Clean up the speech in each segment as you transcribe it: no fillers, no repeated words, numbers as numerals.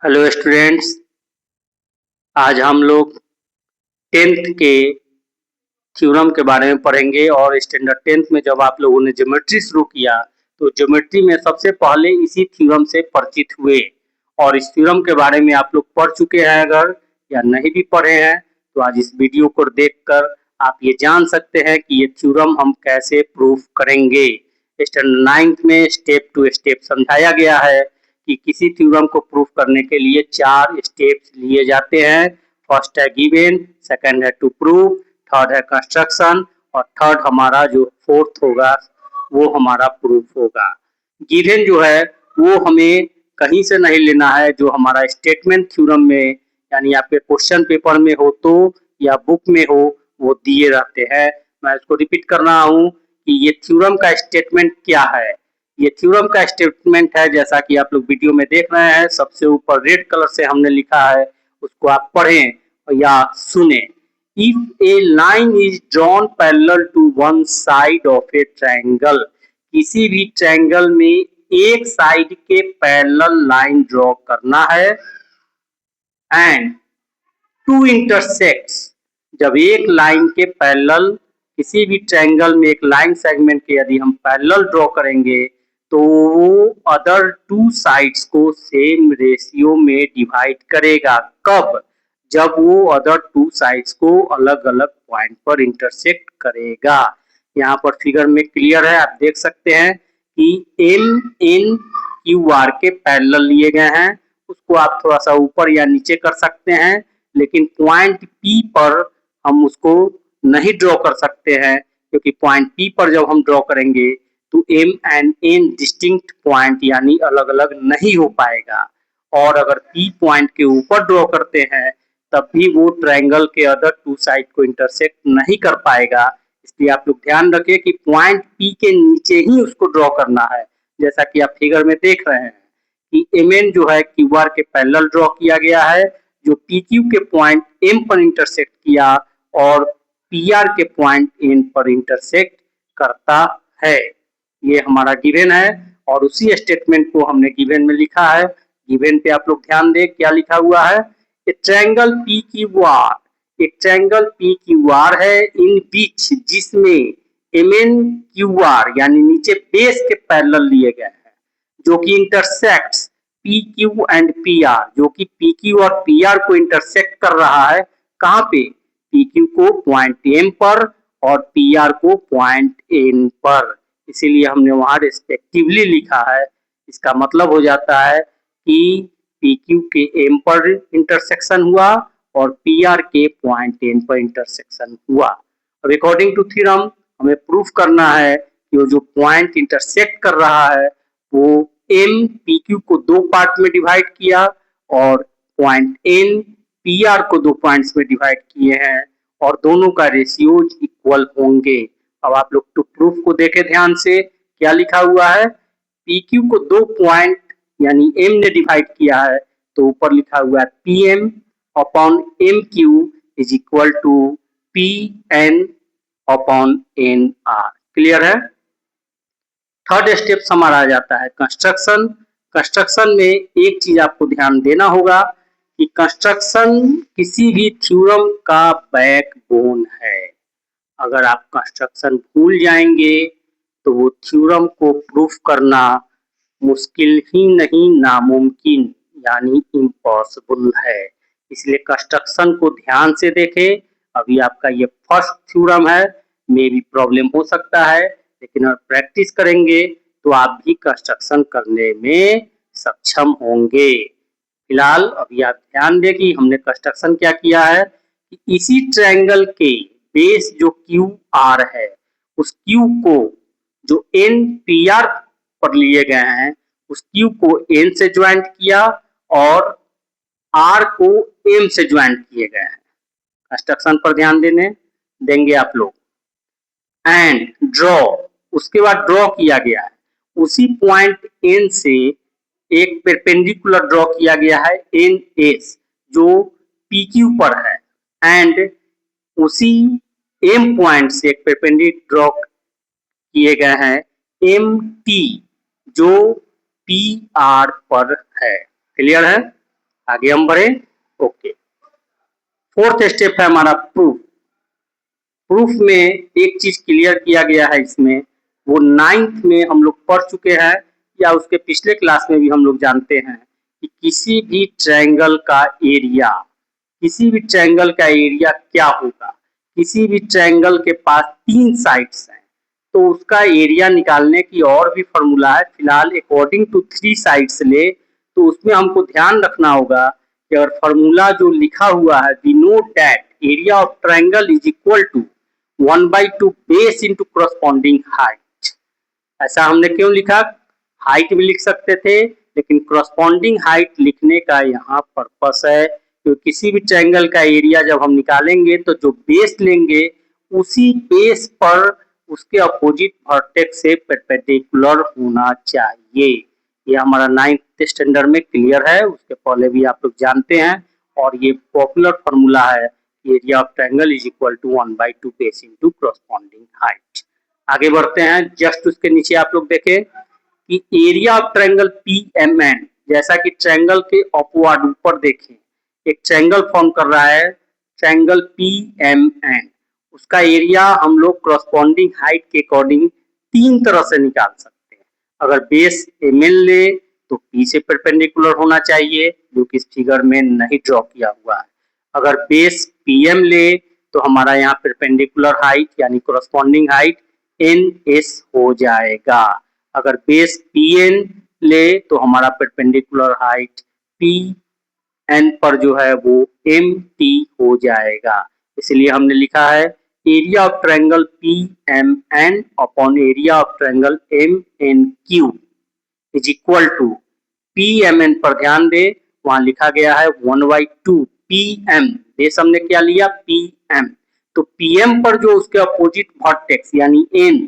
Hello students. आज हम लोग 10th के थ्योरम के बारे में पढ़ेंगे। और स्टैंडर्ड 10th में जब आप लोगों ने ज्योमेट्री शुरू किया तो ज्योमेट्री में सबसे पहले इसी थ्योरम से परिचित हुए। और इस थ्योरम के बारे में आप लोग पढ़ चुके हैं अगर या नहीं भी पढ़े हैं तो आज इस वीडियो को देखकर आप ये जान सकते हैं कि ये थ्योरम हम कैसे प्रूफ करेंगे। स्टैंडर्ड 9th में स्टेप टू स्टेप समझाया गया है कि किसी थ्योरम को प्रूफ करने के लिए 4 स्टेप्स लिए जाते हैं। फर्स्ट है गिवन, सेकंड है टू प्रूव, थर्ड है कंस्ट्रक्शन और थर्ड हमारा जो फोर्थ होगा वो हमारा प्रूफ होगा। गिवन जो है वो हमें कहीं से नहीं लेना है, जो हमारा स्टेटमेंट थ्योरम में यानी आपके क्वेश्चन पेपर में हो तो या बुक में हो वो दिए रहते हैं। मैं इसको रिपीट कर रहा हूँ कि ये थ्योरम का स्टेटमेंट क्या है। ये थ्योरम का स्टेटमेंट है जैसा कि आप लोग वीडियो में देख रहे हैं, सबसे ऊपर रेड कलर से हमने लिखा है, उसको आप पढ़ें या सुने। If a line is drawn parallel to one side of a triangle, किसी भी ट्रायंगल में एक साइड के पैरेलल लाइन ड्रॉ करना है। एंड टू इंटरसेक्ट्स, जब एक लाइन के पैरेलल किसी भी ट्रायंगल में एक लाइन सेगमेंट के यदि हम पैरेलल ड्रॉ करेंगे तो वो अदर टू साइड्स को सेम रेशियो में डिवाइड करेगा। कब? जब वो अदर टू साइड्स को अलग अलग पॉइंट पर इंटरसेक्ट करेगा। यहाँ पर फिगर में क्लियर है, आप देख सकते हैं कि एम एन क्यू आर के पैरेलल लिए गए हैं। उसको आप थोड़ा सा ऊपर या नीचे कर सकते हैं, लेकिन पॉइंट पी पर हम उसको नहीं ड्रॉ कर सकते हैं, क्योंकि पॉइंट पी पर जब हम ड्रॉ करेंगे तो M and N distinct point यानी अलग अलग नहीं हो पाएगा। और अगर पी पॉइंट के ऊपर ड्रॉ करते हैं तब भी वो ट्रायंगल के अदर टू साइड को इंटरसेक्ट नहीं कर पाएगा। इसलिए आप लोग ध्यान रखें कि पॉइंट पी के नीचे ही उसको ड्रॉ करना है। जैसा कि आप फिगर में देख रहे हैं कि एम एन जो है क्यू आर के पैरेलल ड्रॉ किया गया है, जो पी क्यू के पॉइंट एम पर इंटरसेक्ट किया और पी आर के पॉइंट एन पर इंटरसेक्ट करता है। ये हमारा गिवन है और उसी स्टेटमेंट को हमने गिवन में लिखा है। गिवन पे आप लोग ध्यान दें क्या लिखा हुआ है। ए ट्रायंगल पी क्यू आर, एक ट्रायंगल पी क्यू आर है इन बीच, जिसमें एम एन क्यू आर यानी नीचे बेस के पैरेलल लिए गए हैं, जो कि intersects P Q and P R, जो कि पी क्यू और पी आर को इंटरसेक्ट कर रहा है। कहाँ पे? पी क्यू को पॉइंट एम पर और पी आर को पॉइंट एन पर, इसीलिए हमने वहां रिस्पेक्टिवली लिखा है। इसका मतलब हो जाता है कि पी क्यू के एम पर इंटरसेक्शन हुआ और पी आर के पॉइंट एन पर इंटरसेक्शन हुआ। अब अकॉर्डिंग टू थ्योरम हमें प्रूफ करना है कि वो जो पॉइंट इंटरसेक्ट कर रहा है वो एम पी क्यू को दो पार्ट में डिवाइड किया और पॉइंट एन पी आर को दो पॉइंट्स में डिवाइड किए हैं और दोनों का रेशियोज इक्वल होंगे। अब आप लोग टू प्रूफ को देखें ध्यान से, क्या लिखा हुआ है। पी क्यू को दो पॉइंट यानी एम ने डिवाइड किया है तो ऊपर लिखा हुआ है P M upon M Q is equal to P N upon N R. Clear है? थर्ड स्टेप हमारा आ जाता है कंस्ट्रक्शन। कंस्ट्रक्शन में एक चीज आपको ध्यान देना होगा कि कंस्ट्रक्शन किसी भी थ्योरम का बैकबोन है। अगर आप कंस्ट्रक्शन भूल जाएंगे तो वो थ्योरम को प्रूफ करना मुश्किल ही नहीं नामुमकिन यानी इम्पॉसिबल है। इसलिए कंस्ट्रक्शन को ध्यान से देखें। अभी आपका ये फर्स्ट थ्योरम है, मे भी प्रॉब्लम हो सकता है, लेकिन अगर प्रैक्टिस करेंगे तो आप भी कंस्ट्रक्शन करने में सक्षम होंगे। फिलहाल अभी आप ध्यान दें कि हमने कंस्ट्रक्शन क्या किया है कि इसी ट्रायंगल के बेस जो क्यू आर है उस क्यू को जो एन पी आर पर लिए गए हैं उस क्यू को एन से ज्वाइंट किया और आर को एम से ज्वाइंट किए गए हैं। कंस्ट्रक्शन पर ध्यान देंगे आप लोग। एंड ड्रॉ, उसके बाद ड्रॉ किया गया है उसी पॉइंट एन से एक परपेंडिकुलर ड्रॉ किया गया है एन एस जो पी क्यू पर है। एंड उसी एम पॉइंट से एक परपेंडिकुलर ड्रॉ किए गए हैं एम टी जो पी आर पर है। क्लियर है? आगे हम बढ़े। ओके, फोर्थ स्टेप है हमारा प्रूफ। प्रूफ में एक चीज क्लियर किया गया है इसमें, वो 9th में हम लोग पढ़ चुके हैं या उसके पिछले क्लास में भी हम लोग जानते हैं कि किसी भी ट्रायंगल का एरिया, किसी भी ट्रायंगल का एरिया क्या होगा। किसी भी ट्रायंगल के पास 3 साइड्स हैं तो उसका एरिया निकालने की और भी फॉर्मूला है। फिलहाल अकॉर्डिंग टू 3 साइड्स ले तो उसमें हमको ध्यान रखना होगा कि अगर फॉर्मूला जो लिखा हुआ है, we know that area of triangle is equal to 1/2 base into corresponding height. ऐसा हमने क्यों लिखा? हाइट भी लिख सकते थे लेकिन करस्पॉन्डिंग हाइट लिखने का यहाँ पर्पस है क्योंकि किसी भी ट्रायंगल का एरिया जब हम निकालेंगे तो जो बेस लेंगे उसी बेस पर उसके अपोजिट वर्टेक्स से परपेंडिकुलर होना चाहिए। ये हमारा 9th स्टैंडर्ड में क्लियर है, उसके पहले भी आप लोग जानते हैं और ये पॉपुलर फॉर्मूला है। Area of triangle is equal to 1/2 base into corresponding height. आगे बढ़ते हैं। जस्ट उसके नीचे आप लोग देखें कि एरिया ऑफ ट्रायंगल PMN, जैसा कि ट्रायंगल के अपवर्ड ऊपर देखें एक ट्रायंगल फॉर्म कर रहा है ट्रायंगल PMN, उसका एरिया हम लोग करस्पॉन्डिंग हाइट के अकॉर्डिंग 3 तरह से निकाल सकते हैं। अगर बेस MN ले तो P से परपेंडिकुलर होना चाहिए जो कि इस फिगर में नहीं ड्रॉ किया हुआ है। अगर बेस PM ले तो हमारा यहाँ परपेंडिकुलर हाइट यानी करस्पॉन्डिंग हाइट NS हो जाएगा। अगर बेस PN ले तो हमारा परपेंडिकुलर हाइट PN पर जो है वो MT हो जाएगा। इसलिए हमने लिखा है area of triangle PMN upon area of triangle MNQ is equal to PMN पर ध्यान दे, वहां लिखा गया है 1/2 PM, बेस हमने क्या लिया PM, तो PM पर जो उसके अपोजिट वर्टेक्स यानी N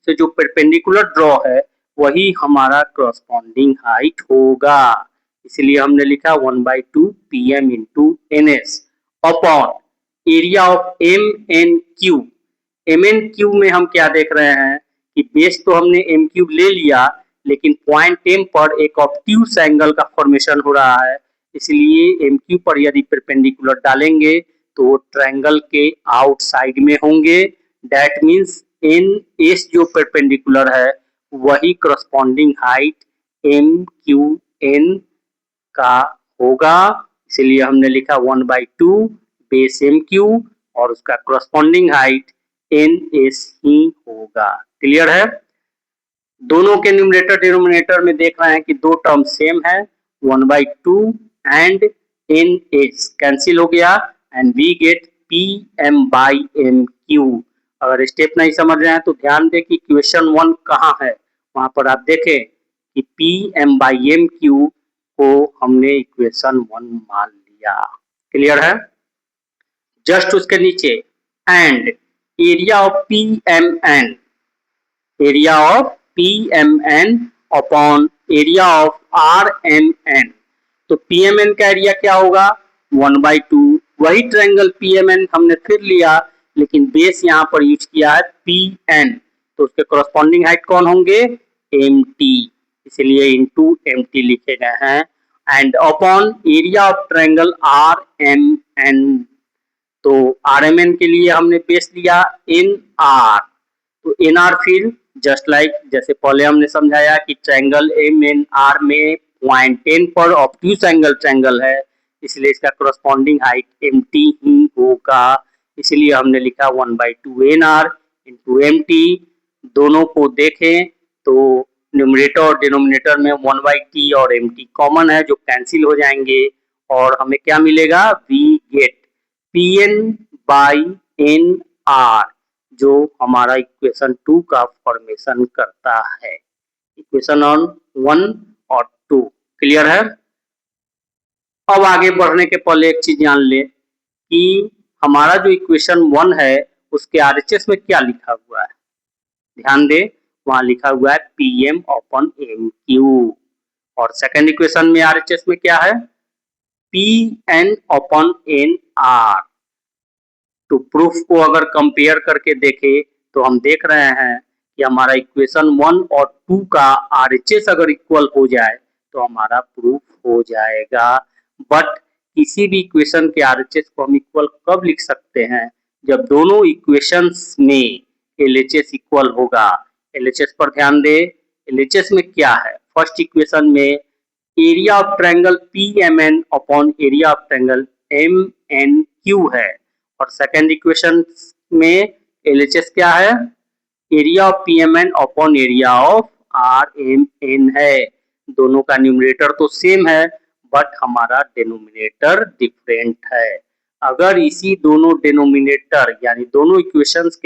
से जो परपेंडिकुलर ड्रॉ है वही हमारा करस्पॉन्डिंग हाइट होगा। इसलिए हमने लिखा 1/2 PM into NS upon area of MNQ। MNQ में हम क्या देख रहे हैं कि बेस तो हमने MQ ले लिया लेकिन पॉइंट M पर एक ऑब्ट्यूज एंगल का फॉर्मेशन हो रहा है, इसलिए MQ पर यदि परपेंडिकुलर डालेंगे तो वो ट्रायंगल के आउटसाइड में होंगे। दैट मींस NS जो परपेंडिकुलर है वही करस्पॉन्डिंग हाइट MQN का होगा। इसलिए हमने लिखा 1/2 बेस MQ और उसका करस्पॉन्डिंग हाइट NS ही होगा। क्लियर है? दोनों के न्यूमरेटर डिनोमिनेटर में देख रहे हैं कि दो टर्म सेम है, 1/2 एंड NS कैंसिल हो गया एंड वी गेट PM/MQ। अगर स्टेप नहीं समझ रहे हैं तो ध्यान दें कि इक्वेशन 1 कहाँ है, वहां पर आप देखें कि PM/MQ को हमने इक्वेशन 1 मान लिया। क्लियर है? जस्ट उसके नीचे and area of PMN, area of PMN upon area of RMN, तो PMN का एरिया क्या होगा 1/2, वही ट्रायंगल PMN हमने फिर लिया लेकिन बेस यहाँ पर यूज किया है PN, तो उसके करस्पॉन्डिंग हाइट कौन होंगे MT, इसलिए इनटू MT लिखे गए हैं and upon area of triangle RMN, तो RMN के लिए हमने बेस लिया NR, तो NR फिर जस्ट लाइक जैसे पहले हमने समझाया कि ट्रायंगल MNR में पॉइंट N पर ऑब्ट्यूज एंगल ट्रायंगल है, इसलिए इसका करस्पॉन्डिंग हाइट MT ही होगा। इसलिए हमने लिखा 1/2 NR इंटू MT। दोनों को देखें तो न्यूमरेटर और डिनोमिनेटर में 1/T और MT कॉमन है जो कैंसिल हो जाएंगे और हमें क्या मिलेगा, वी गेट PN/NR जो हमारा इक्वेशन 2 का फॉर्मेशन करता है। इक्वेशन ऑन 1 और 2 क्लियर है? अब आगे बढ़ने के पहले एक चीज जान ले कि हमारा जो इक्वेशन 1 है उसके RHS में क्या लिखा हुआ है। ध्यान दे, वहां लिखा हुआ है PM/MQ और सेकंड इक्वेशन में RHS में क्या है PN/NR। तो प्रूफ को अगर कंपेयर करके देखें तो हम देख रहे हैं कि हमारा इक्वेशन 1 और 2 का RHS अगर इक्वल हो जाए तो हमारा प्रूफ हो जाएगा। बट किसी भी इक्वेशन के आरएचएस को हम इक्वल कब लिख सकते हैं, जब दोनों इक्वेशंस में एलएचएस इक्वल होगा। एलएचएस पर ध्यान दे, एलएचएस में क्या है, फर्स्ट इक्वेशन में area of triangle PMN upon area of triangle MNQ है, और सेकंड इक्वेशन में एलएचएस क्या है, area of PMN upon area of RMN है। दोनों का न्यूमरेटर तो सेम है बट हमारा डिनोमिनेटर डिफरेंट है। अगर इसी दोनों डिनोमिनेटर यानी दोनों इक्वेशंस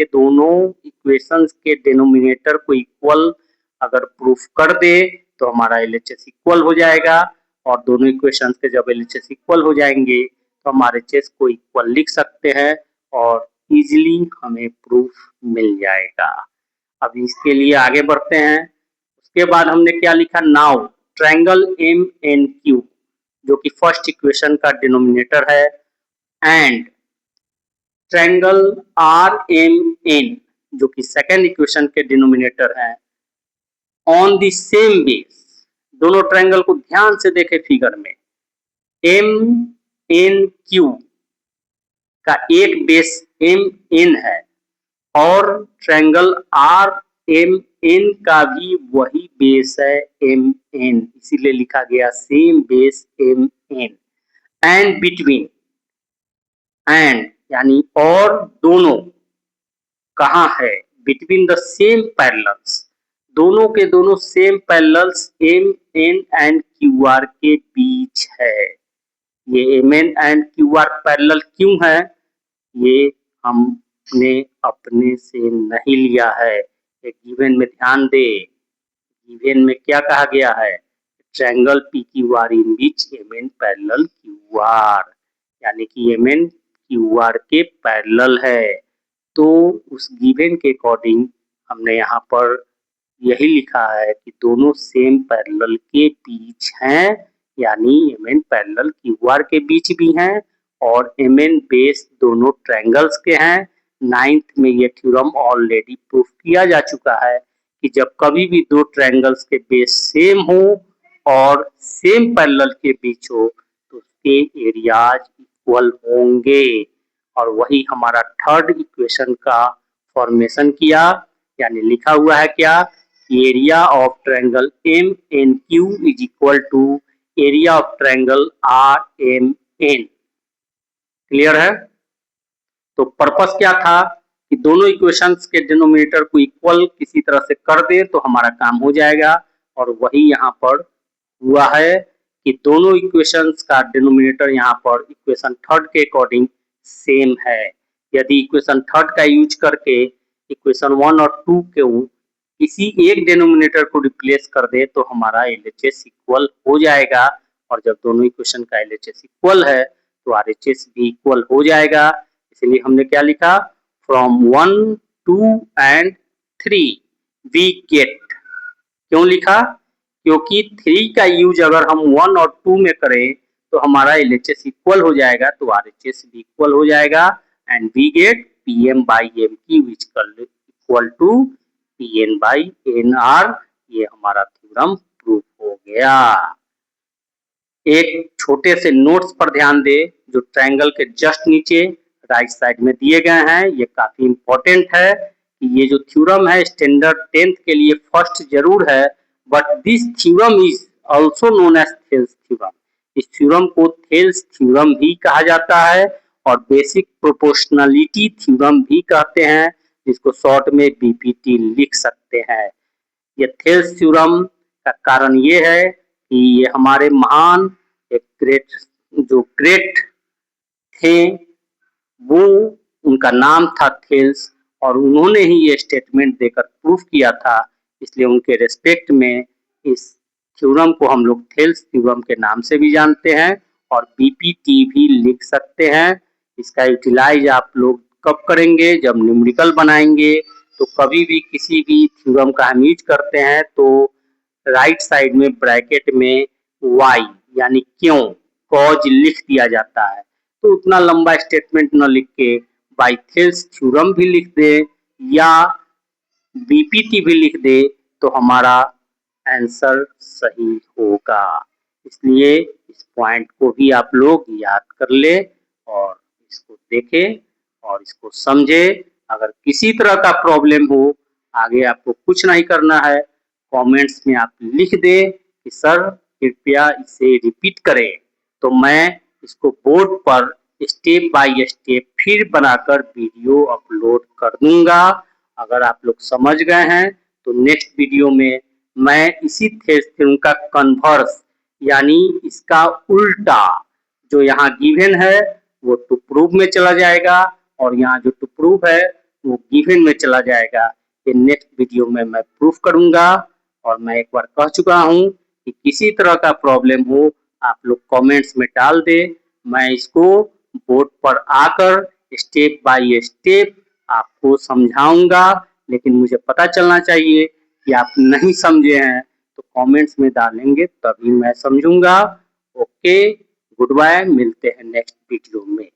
के डिनोमिनेटर को इक्वल अगर प्रूफ कर दे तो हमारा एलएचएस इक्वल हो जाएगा, और दोनों इक्वेशंस के जब एलएचएस इक्वल हो जाएंगे तो हम आरएचएस को इक्वल लिख सकते हैं और इजीली हमें प्रूफ मिल जाएगा। अब इसके लिए आगे बढ़ते हैं। उसके बाद हमने क्या लिखा, नाउ ट्रायंगल MNQ जो कि फर्स्ट इक्वेशन का डिनोमिनेटर है एंड ट्रायंगल RMN जो कि सेकंड इक्वेशन के डिनोमिनेटर है ऑन द सेम बेस। दोनों ट्रायंगल को ध्यान से देखें फिगर में, MNQ का एक बेस MN है और ट्रायंगल RMN का भी वही बेस है MN, इसीलिए लिखा गया same base MN। And between, and यानी और दोनों कहाँ है, बिटवीन द सेम पैरेलल्स, दोनों के दोनों same parallels MN and QR के बीच है। ये MN एंड QR पैरेलल क्यों है, ये हमने अपने से नहीं लिया है, एक गिवन में ध्यान दे। गिवन में क्या कहा गया है, ट्रायंगल PQR इन विच MN पैरेलल QR, यानी कि MN QR के पैरेलल है। तो उस गिवन के अकॉर्डिंग हमने यहाँ पर यही लिखा है कि दोनों सेम पैरेलल के बीच हैं, यानी MN पैरेलल QR के बीच भी हैं और MN बेस दोनों ट्रायंगल्स के हैं। नाइन्थ में ये थ्योरम ऑलरेडी प्रूफ किया जा चुका है कि जब कभी भी दो ट्रायंगल्स के बेस सेम हो और सेम पैरेलल के बीच हो तो उसके एरियाज इक्वल होंगे, और वही हमारा थर्ड इक्वेशन का फॉर्मेशन किया, यानी लिखा हुआ है क्या, area of triangle MNQ is equal to area of triangle RMN। Clear है? तो पर्पस क्या था कि दोनों इक्वेशंस के डिनोमिनेटर को इक्वल किसी तरह से कर दे तो हमारा काम हो जाएगा, और वही यहाँ पर हुआ है कि दोनों इक्वेशंस का डिनोमिनेटर यहाँ पर इक्वेशन थर्ड के अकॉर्डिंग सेम है। यदि इक्वेशन थर्ड का यूज करके इक्वेशन 1 और 2 के किसी एक डिनोमिनेटर को रिप्लेस कर दे तो हमारा एलएचएस इक्वल हो जाएगा, और जब दोनों इक्वेशन का एलएचएस इक्वल है तो आरएचएस भी इक्वल हो जाएगा। इसलिए हमने क्या लिखा, फ्रॉम 1, 2 एंड 3 वी गेट। क्यों लिखा, क्योंकि 3 का यूज अगर हम 1 और 2 में करें तो हमारा एलएचएस इक्वल हो जाएगा, तो आरएचएस भी इक्वल हो जाएगा, and we get PM/MQ equal to PN/NR। ये हमारा थ्योरम प्रूफ हो गया। एक छोटे से नोट्स पर ध्यान दे जो ट्रायंगल के जस्ट नीचे राइट साइड में दिए गए हैं, ये काफी इंपॉर्टेंट है कि ये जो थ्योरम है स्टैंडर्ड 10th के लिए फर्स्ट जरूर है, but this theorem is also known as Thales theorem. इस थ्योरम को थेल्स थ्योरम भी कहा जाता है और बेसिक प्रोपोर्शनलिटी थ्योरम भी कहते हैं, जिसको शॉर्ट में BPT लिख सकते हैं। ये थेल्स थ्योरम का कारण ये है कि ये हमारे महान एक ग्रेट थे, वो उनका नाम था थेल्स, और उन्होंने ही ये स्टेटमेंट देकर प्रूफ किया था, इसलिए उनके रेस्पेक्ट में इस थ्योरम को हम लोग थेल्स थ्योरम के नाम से भी जानते हैं और BPT भी लिख सकते हैं। इसका यूटिलाइज आप लोग कब करेंगे, जब न्यूमेरिकल बनाएंगे, तो कभी भी किसी भी थ्योरम का हम यूज करते हैं तो राइट साइड में ब्रैकेट में वाई यानी क्यों, कॉज लिख दिया जाता है। तो उतना लंबा स्टेटमेंट न लिख के बाय थेल्स थ्योरम भी लिख दे या BPT भी लिख दे तो हमारा आंसर सही होगा। इसलिए इस पॉइंट को भी आप लोग याद कर ले और इसको देखें और इसको समझे। अगर किसी तरह का प्रॉब्लम हो, आगे आपको कुछ नहीं करना है, कमेंट्स में आप लिख दे कि सर कृपया इसे रिपीट करें, तो मैं इसको बोर्ड पर स्टेप बाय स्टेप फिर बनाकर वीडियो अपलोड कर दूंगा। अगर आप लोग समझ गए हैं तो नेक्स्ट वीडियो में मैं इसी थ्योरम का कन्वर्स यानी इसका उल्टा जो यहाँ गिवन है वो टू प्रूव में चला जाएगा और यहाँ जो टू प्रूव है वो गिवन में चला जाएगा। ये नेक्स्ट वीडियो में मैं प्रूफ करूंगा। और मैं एक बार कह चुका हूँ कि किसी तरह का प्रॉब्लम हो आप लोग कमेंट्स में डाल दे, मैं इसको बोर्ड पर आकर स्टेप बाय स्टेप आपको समझाऊंगा। लेकिन मुझे पता चलना चाहिए कि आप नहीं समझे हैं, तो कमेंट्स में डालेंगे तभी मैं समझूंगा। ओके, गुड बाय, मिलते हैं नेक्स्ट वीडियो में।